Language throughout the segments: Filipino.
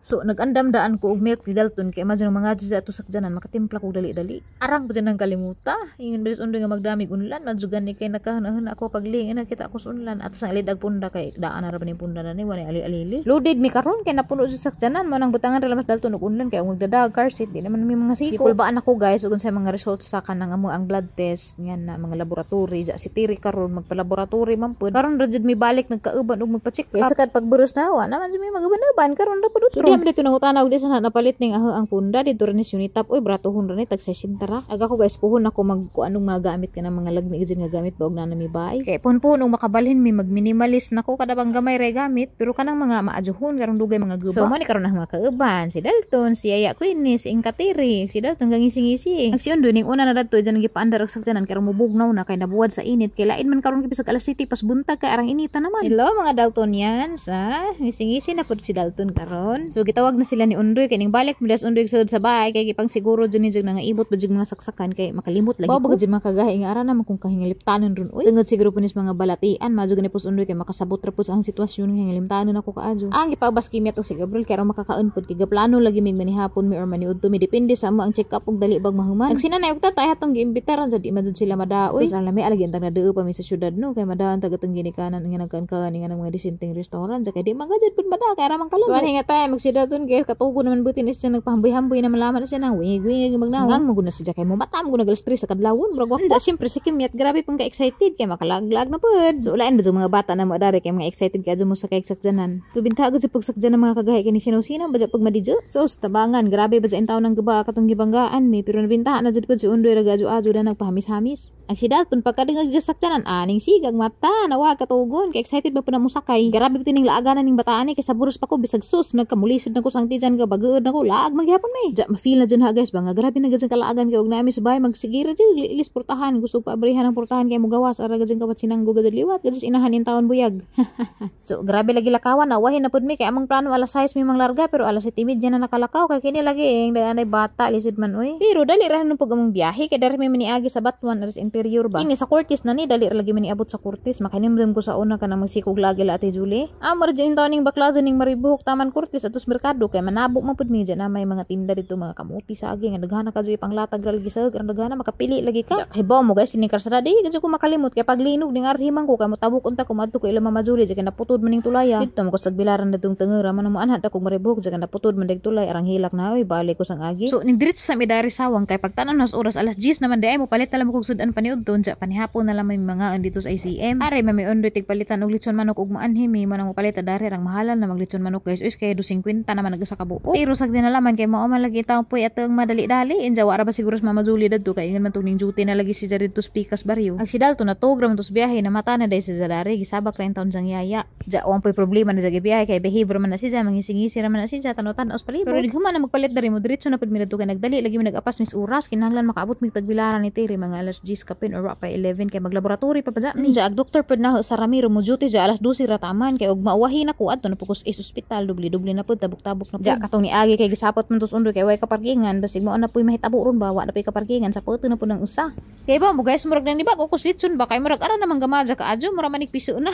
So nagandam-daan ko og milk ni Dalton kay imagine mga dyan sa ato sakjanan makatimpla ko dali-dali. Arang pa dyan ang kalimuta. Ingin bilis undoy nga magdamig unlan madjugan ni kay nakahanahan ako pagling nakita ko sa unlan at sang lidag punda kay daan na ra ba ni punda na ni wala ali-alili. Loaded mi karon kay napuno sa sakjanan mo nang butangan ra lamas Dalton og unlan kay ang magdadag car seat di naman mi mga siko. Kulbaan ako guys ug unsay mga results sa kanang amo ang blood test ngan na mga laboratory ja si Tiri karon magpa-laboratory man pud. Karon ra jud mi balik nagkauban og magpa-check up. Sakad pagburos na wa naman jud mi magaban-aban karon ra pud. So di dito nang utana og di sa napalit ning ang punda dito rin ni Unitap oy bratohon ra ni tag 60 ra. Aga ko guys puhon ako mag anong mga gamit ka ng mga lagmi gid nga gamit ba og na mi bay. Kay puhon og makabalhin mi mag minimalist nako kada bang gamay ra gamit pero kanang mga maajuhon karong dugay mga guba. So mo ni karon na mga kauban si Dalton, si Yaya Queenie, si Inkatiri, si Dalton gangisi-ngisi. Aksyon do ning una na dadto dyan gipaandar og sakjanan karong mubugnaw na kay nabuwad sa init kay lain man karon kay bisag alas 7 pas buntag kay arang inita naman. Hello mga Daltonians, ha? Ngisi-ngisi na pud si Dalton karon. So gitawag na sila ni Undoy kay ning balik midas Undoy sud sa bahay kay gipang siguro jud ni jud nga ibot ba jud mga saksakan kay makalimot lagi. Ba jud mga kagahi nga ara na kung kahingaliptanon ron oy. Tungod siguro punis mga balatian madyo gani pus Undoy kay makasabot ra pud ang sitwasyon nga hingalimtanon ako kaadyo. Ang gipabas kimya to si Gabriel kay makakaon pud kay gaplano lagi mig manihapon mi or maniudto mi depende sa amo ang check up og dali bag mahuman. Nagsinanay og tatay hatong giimbitaran sa di madud sila madaoy. So alami alagi antang nadeo pa mi sa syudad no kay madaan tagatong ginikanan nga nagkan-kan nga mga disenteng restaurant sa kay di magajud pud mada kay ra man kalan. So hinga tay magsidaton kay katugo naman butin is siya nagpahamboy-hamboy na malaman na siya nang wingig-wingig magnaw. Ngang maguna siya kay mo matam guna galas 3 sa kadlawon murag wa. Syempre si Kimyat grabe pang ka-excited kay makalaglag na pud. So lain ba mga bata na mo dari kay mga excited kay adto mo sa kagsakjanan. So bintagod sa pagsakjanan mga kagahi kay ni sino-sino ba pag madidyo. So tabangan grabe ba in taon nang gaba katong gibanggaan mi pero nabintahan na jud pud si Undoy ra gadyo-adyo na nagpahamis-hamis. Ang si Dalton pagkadingag sa sakjanan aning sigag mata nawa katugon kay excited ba pud na mo sakay. Grabe pud ning laaganan ning bataan ni kay sa buros pa ko bisag sus nagkamulisod na ko sang tijan ka bageud na ko laag maghapon may. Ja ma-feel na dyan ha guys ba nga grabe na gadyan kalaagan kay og nami sa bahay magsigira jud ilis portahan gusto pa abrihan ang portahan kay mo gawas ara gadyan kawat sinanggo gadyan liwat gadyan inahan in taon buyag. So grabe lagi lakawan na wahin na pud mi kay among plano alas 6 mi manglarga pero alas 7 na nakalakaw kay kini lagi ang daanay bata lisid man oy. Pero dali ra nun pug among biyahe kay dari mi miniagi sa Batuan aras interior ba. Kini sa Curtis na ni dali ra lagi miniabot sa Curtis makanimdem ko sa una kana magsikog lagi la Ate Julie. Amor dyan taon ning bakla ning maribuhok taman Curtis atus merkado kay manabok man pud mi dyan na may mga tinda dito mga kamuti saging nga daghana ka joy panglatag ra lagi sa ang daghana makapili lagi ka. Kay ba mo guys kini karsada di gadyo ko makalimot kay paglinog ning arhimang ko kay motabok unta ko madto ko ila Mama Julie kay naputod man ning tulaya. Dito mo ko sa bilaran natong tengera man mo anhat ako maribuhok kay naputod man dig tulay arang hilak na oy balik ko sang agi. So ning diretso sa midari sawang kay pagtanan nas oras alas 10 naman di ay mo palit tala mo kog sudan paniudton ja panihapon na lang may mga dito sa ICM. Are may Undoy tig palitan og litson manok ug maanhi mi mo nang palit dari rang mahalan na maglitson manok guys is kay 250 naman nagasa ka buo. Pero sag dinalaman kay mao man lagi taong puy atong madali-dali inja wa ra ba siguro sa Mama Julie dadto kay ingon man tug ning duty na lagi si dito Pikas baryo. Ang si Dalton natugra man tos biyahe na mata na day sa Zadari gisabak ra taon sang yaya. Ja wa puy problema na sa biyahe kay behavior man na siya mangisingisi ra man na siya tanutan os palibot. Pero dighuman na magpalit dari mo diretso na pud mi dadto kay nagdali lagi mi nagapas mis oras kinahanglan makaabot mi tagbilaran ni Terry mga alas 10 kapin or pa 11 kay maglaboratory pa ja mi. Ja ag doktor pud na sa Ramiro mo duty ja alas 12 ra taman kay og mauwahi na ko adto na pukus is ospital dubli-dubli na pud tabok-tabok na pud. Ja katong ni agi kay gisapot man tos Undoy kay way kaparkingan basig mo na puy mahitabo ron ba wa na puy kaparkingan sa puto na pud ang usa. Kay ba mo guys murag nang dibag ko litson ba kay murag ara namang gamaja ka adyo mura manig piso na.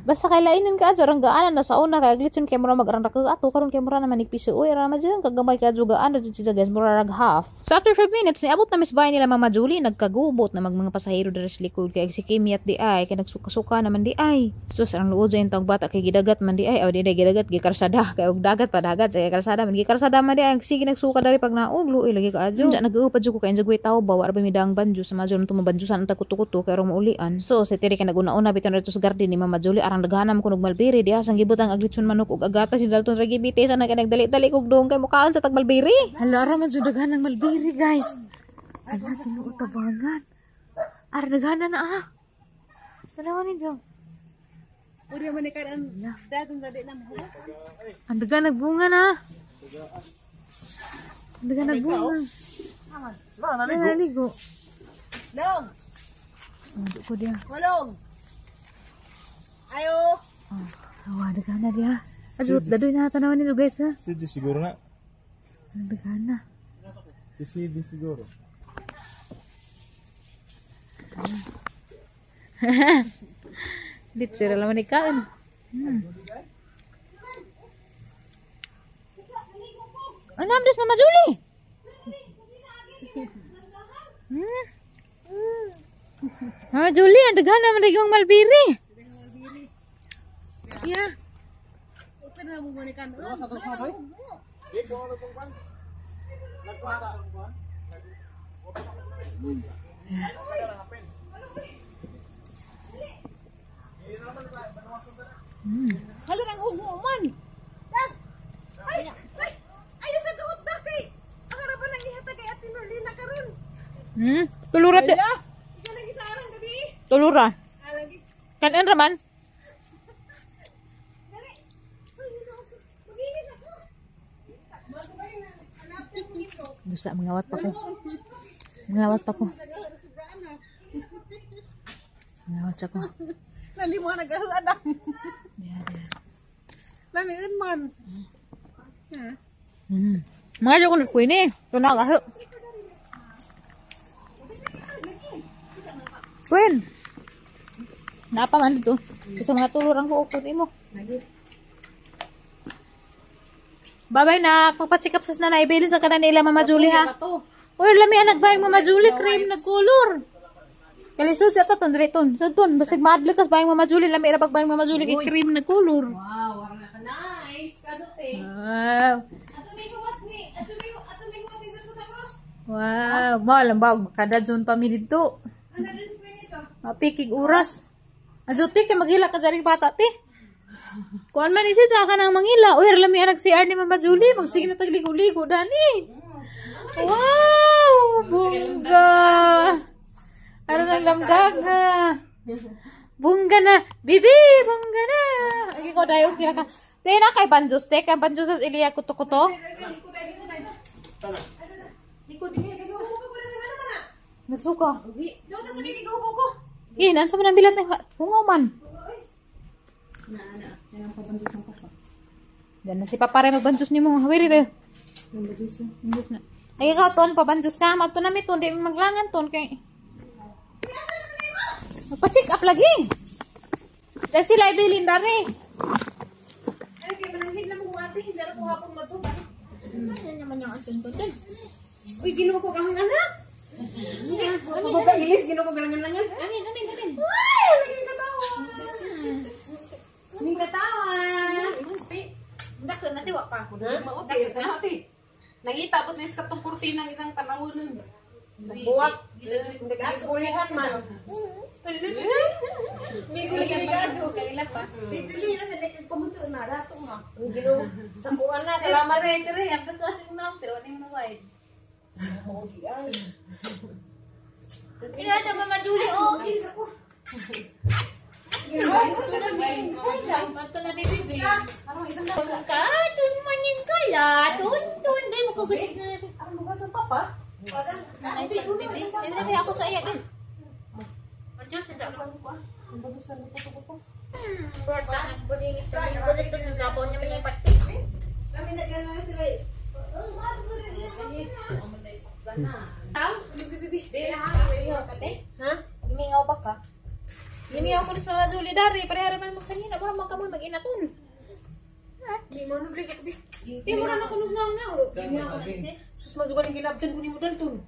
Basta kay lainin ka adyo rang gaanan na sa una kay litson kay mura mag-arang ka ato karon kay mura na manig piso oy ra ma jud kagamay ka adyo gaan adyo siya guys mura rag half. So after 5 minutes ni abot na mis bahay nila Mama Julie nagkagubot na mga pasahero diri sa likod kay si Kimyat di ay kay nagsuka-suka naman di ay. So ang luod sa intong bata kay gidagat man di ay aw di gidagat gikarsada kay og dagat pa dagat sa karsada man gikarsada man di ay sige nagsuka dari pag naog luoy lagi ka adyo. Ja nag-uupad jud ko kay jagway tawo ba wa ra midang banjo sa madyo nung tumabanjusan ang takuto-kuto kay ro maulian. So si Terry kay naguna-una biton dito sa garden ni Mama Julie arang daghanam ko og malbiri diha sang gibutang aglitson manok ug agata si Dalton ra gibite sa nagdali-dali kog dong kay mukaon sa tagmalbiri. Hala ra man jud daghanang malbiri guys. Ala tinuod tabangan. Ara daghanan na ah. Salamat ninyo. Uri man ikan datong tadi na mo. Ang daga nagbunga na. Ang daga nagbunga. Naligo. Long. Hindi ko dia. Walong. Ayo. Awa, daga na dia. Azut, dadoy na tanawan nilo guys ha. Sidi siguro na. Ang daga na. Si Sidi siguro. Dito sila naman ikaon. Anam des Mama Julie. Mama Julie, ang daghan naman daging malbiri. Ya. Open na mo ni kan. Halo nang ugo man. Ay, ayo sa duhot da kay. Ang harapan nang ihatag kay Ate Norlina karon. Tulura de. Ika lagi sa arang gabi. Tulura. Lagi. Kanan raman. Dali. Magiging ako. Dusa mengawat pa ko. Mengawat pa ko. Mengawat sa ko. Nali mo nagahuan na. Ya, ya. Lamiin man. Mga jo ko nagkuin eh. Tuna ka. Queen. Napa man dito? Sa mga tulurang ko ukod mo. Babay na, pagpatsikap sa nanay Ibilin sa kanan nila Mama Julie ha. Uy, lami ang nagbayang Mama Julie, cream na color. Kalisod siya ta ton ton. So ton, basig maadlikas bayang Mama Julie, lami ra pagbayang Mama Julie kay cream na color. Wow, warna ka nice. Kadote. Wow. Ato may huwat ni Gus Matagros. Wow, malambag kada zone pa mi dito. Ano din sa nito? Mapikig oras. Azuti kay magila ka jaring bata ti. Kuan man isi sa kanang mangila. Uy, lami anak si ni Mama Julie, magsige na tagligo-ligo dani. Wow, bungga. Ano nang lamgaga? Bungga na. Bibi, bungga na. Agi ko dayo kira ka. Tay na kay banjos te, kay banjos sa iliya kuto-kuto. Nagsuka. Eh, nansa man ang bilat ng hungaw man. Yan na si Papa rin magbanjos ni mo. Hawiri rin. Banjos na. Ay, ikaw, Ton, pabanjos ka. Magto na mi, Ton. Di maglangan, Ton. Kay... Magpa-check up lagi. Dahil sila ibilin dari. Ay, kaya mananghid na mo ate. Hindi na ko hapong matuba. Yan naman yung atun-tun. Uy, ginawa ko kang anak. Ano ba ilis? Ginawa ko galangan-langan. Amin. Ay, laging katawa. Laging katawa. Dakon, natiwa pa. Okay, ate. Nangita, ba't nais katong kurtina ng isang tanawon. Buwak. Nag-agulihan man. May gulihan Kaso, kaila pa. Titili na sa kumutso na. Dato nga. Gino, sa kuwan na. Salamat. Kare, ang pagkasi mo na, pero ano yung nawide? Kaya na Mama Julie, oh. Mato na bibi. Tun manin ka la. Tun. Dahil mo kagasis na natin. Ano ba sa papa? Ay, bibi. Siyempre ako sa iya din. Diyos, isa ko. Berta, nagburingit sa mga ganito sa sabaw niya may pati. Kami nagana sila. Ha? Gimingaw ba ka? Gimingaw ko sa Mama Julie dari. Parehara man magkanina. Mura magkamoy mag-inaton. Di mo nung blik. Di mo na nakunog na. Sus majugan yung ginabdan ko ni mo dalton.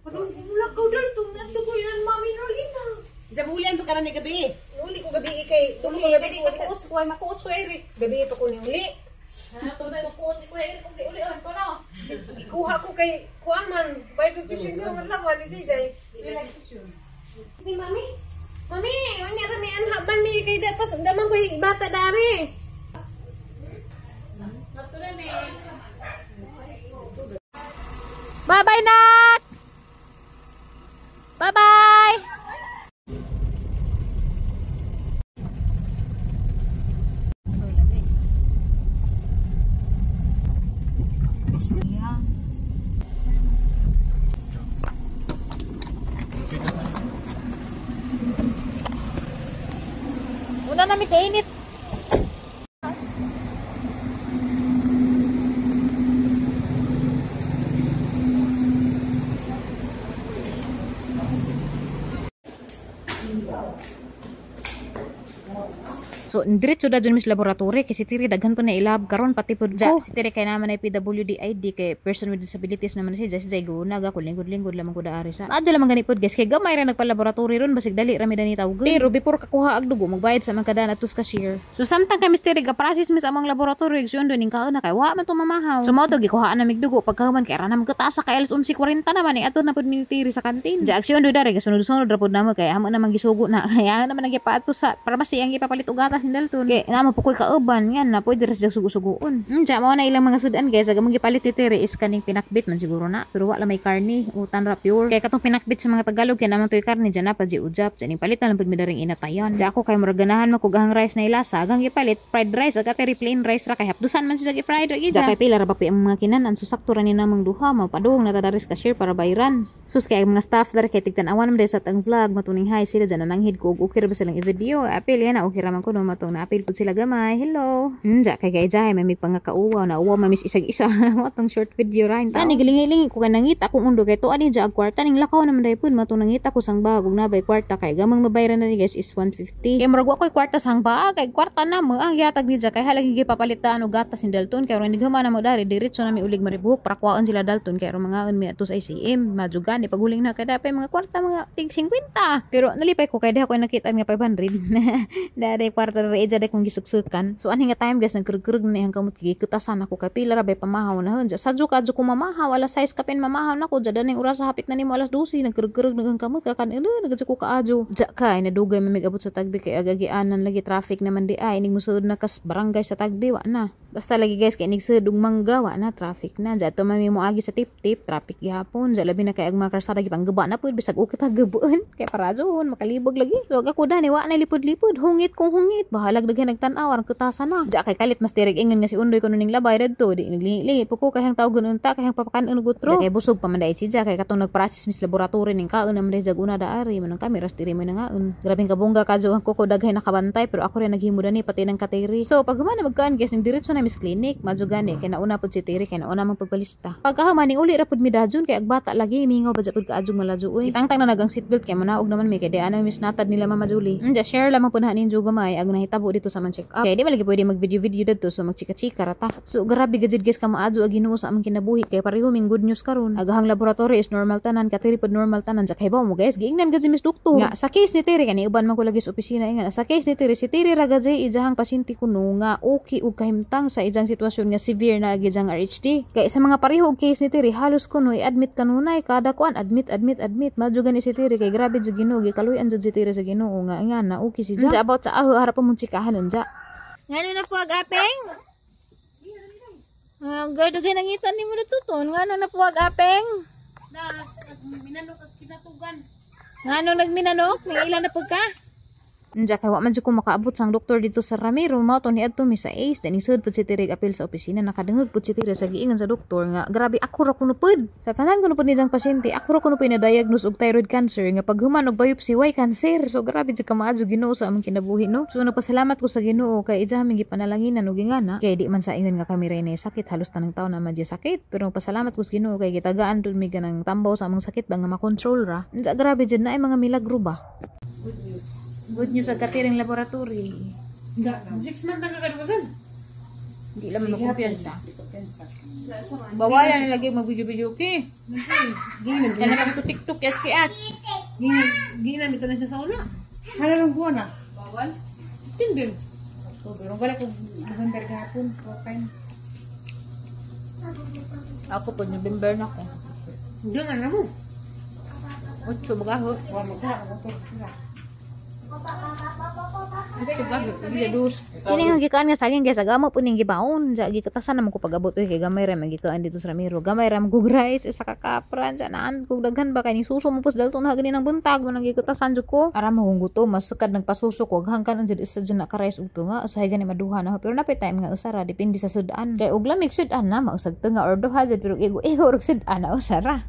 Padung mulakaw dalton. Nato ko yun ang mami Norlina. Jabulian to karan ni gabi. Uli ko gabi kay Tuloy ko gabi makuot ko ay makuot ko ay. gabi pa ko ni uli. Ha, tuloy makuot ni ko ay kung di uli-uli ko na. Ikuha ko kay kuan man. Bayad ko siya ko man lang wali di jay. Si mami. Mami, wani ra mi anha man mi kay dapat daman ko bata dari. Matuloy me. Bye-bye, Nak! Bye-bye! Una namin kainit. So diretso da jud mis laboratory kay si Tiri daghan pa na ilab karon pati pud ko. Si Tiri kay naman ay PWD ID kay person with disabilities naman siya just guna ga kun lingkod lamang ko da ari sa. Adto lamang gani pud guys kay gamay ra nagpa-laboratory ron basig dali ra mi dani tawag. Pero before kakuha og dugo magbayad sa mga kada atus cashier. So samtang kay Mr. ga process mis among laboratory gisyon do ning kauna kay wa man to mamahaw. So mao to gikuhaan na mig dugo pagkahuman kay ra na magkataas sa kay alas 11:40 naman ato na pud mi Tiri sa kantin. Ja aksyon do dari sunod-sunod ra pud namo kay amo na magisugo na kaya naman nagipaato sa farmacy ang ipapalit og gatas ni Dalton. Kay namo pukoy kauban yan na pwede ra sa sugo-sugoon. Ja mao na ilang mga sudan guys aga magipalit ni Tiri is kaning pinakbit man siguro na pero wala may karni utan ra pure. Kay katong pinakbit sa mga Tagalog kay naman toy karni dyan na pa di ujap ning palit na lang pud mi daring inatayon. Ja ako kay murag ganahan man ko gahang rice na ilasa agang ipalit fried rice aga Tiri plain rice ra kay hapdusan man siya fried ra gid. Ja kay pila ra ba ang mga kinanan so sakto ra ni namang duha mapadung na tadaris cashier para bayaran. Sus kay mga staff dari kay tigtan-awan man sa tang vlog matuning hi sila dyan nananghid ko okay ra ba silang i-video apil yan okay ra man ko no matong na apil pud sila gamay hello. Ja kay jahay may pangakauwa na uwa mamis isag-isa matong short video ra tani gilingi-lingi ko kanangit akong undo kay to ani ja kwarta ning lakaw naman dai pud matong nangita ko sang bagog na bay kwarta kay gamang mabayaran na ni guys is 150. Kay murag wa koy kwarta sang bag kay kwarta na mo ang yatag ni ja kay halagi gipapalitan og gatas ni Dalton kay ron gama na mo dari diretso na mi ulig maribuhok para kuwaon sila Dalton kay ron mga mi atos ICM majugan ni paguling na kada pay mga kwarta mga tig 50 pero nalipay ko kay di ako nakita nga 500 dari kwarta ra eja de kong gisugsukan. So anhi nga time guys nagkurkurug na ihang kamot gikutasan ako kay pila ra bay pamahaw na hun ja sadyo kadyo ko mamahaw alas 6 kapin mamahaw na ko ja daning oras sa hapit na nimo alas 12 nagkurkurug nagang kamot kakan nagadyo ko kaadyo ja kay nadugay mamigabot sa tagbi kay agagianan lagi traffic naman di ay ning musud na kas barangay sa tagbi wa na basta lagi guys kay nig sudong mangga wa na traffic na ja to mami mo agi sa tip-tip traffic gihapon ja labi na kay ag mga karsada gipanggaba na pud bisag okay paggabuon kay para jud makalibog lagi so ako dani wa na lipod-lipod hungit kung hungit bahalag daghan nagtan-aw ang kutasan na ja kay kalit mas direk ingon nga si undoy kuno ning labay dadto di naglingi-lingi puko kay hang tawgon unta kay hang papakan gutro kay busog pa man dai si ja kay katong nagprocess mis laboratory ning kaon man jag una daari man ang kamera stiri man ngaon grabing kabungga kadyo ang kuko daghay nakabantay pero ako rin naghimo dani pati ng kateri so pag humana magkaan guys ning diretso na mis clinic madjugani kay nauna pud si Tiri kay nauna mang pagpalista pagkahuman ning uli ra pud mi dajon kay agbata lagi mingaw ba pud kaadjong malaju oy tangtang na nagang seatbelt kay manaog naman mi kay di ana mis natad nila Mama Julie ja share lamang pud nin juga may ag nahitabo dito sa man check up kay di malagi pwede mag video dito so magchika-chika rata so grabe gajud guys ka maadjo ag Ginoo sa among kinabuhi kay pareho ming good news karon agahang laboratory is normal tanan katiri pud normal tanan ja kay ba mo guys giingnan gajud mis doktor nga sa case ni Tiri kani uban man ko lagi sa opisina nga sa case ni Tiri si Tiri ra gajay ijahang pasyente kuno nga okay ug kahimtang sa ijang sitwasyon nga severe na gijang RHD kay sa mga pareho og case ni Tiri halos kuno i-admit kanunay kada kuan admit madjugan ni si Tiri kay grabe jud Ginoo gikaluy-an jud si Tiri sa Ginoo nga na okay si ja about sa aho harap mo chikahan unja ngano na po agapeng gado-gay nangitan nimo dituton ngano na po agapeng minanok at kinatugan ngano nagminanok may ilan na pagka Nja kay wa man jud ko makaabot sang doktor dito sa Ramiro mao to niadto mi sa Ace dani sud pud si Tiri apil sa opisina nakadengeg pud si Tiri sa giingon sa doktor nga grabe ako ra kuno pud sa tanan kuno pud ni jang pasyente ako ra kuno pud na-diagnose og thyroid cancer nga paghuman og biopsy way cancer so grabe jud ka maadyo Ginoo sa among kinabuhi no so nagpasalamat ko sa Ginoo kay ija mi gipanalanginan og ingana kay di man sa ingon nga kami ray sakit halos tanang taon na madya sakit pero pasalamat ko sa Ginoo kay gitagaan tud mi ganang tambaw sa among sakit ba nga makontrol ra nja grabe jud na ay mga milagro ba good news sa katiring laboratory. Enggak, 6 months na kakadugasan. Hindi lang makumpiyansa. Bawalan lagi mag-video-video ki. Yan naman ito TikTok at kiat. Ginamit na siya sa una. Hala ng buwan na. Bawal? Tingin. Pero wala ko November kahapon. Ako po, November na ko. Hindi nga na mo. 8 bagaho. Ini nga gikaan nga saging guys agama po ning gibaon ja gikatasan naman ko pagabot kay gamay ra magikaan dito sa Ramiro gamay ra mag rice isa ka kapran ja naan kog daghan ba kay ni suso mo pus dalton ha gani nang buntag mo nang gikatasan jud ko ara mo gutom masukad nagpasuso ko hangkan jud isa jud na ka rice ug tunga usahay gani maduha na pero napay time nga usara depende sa sudan kay og lamig sudan na mausag tunga or duha jud pero igo og sudan na usara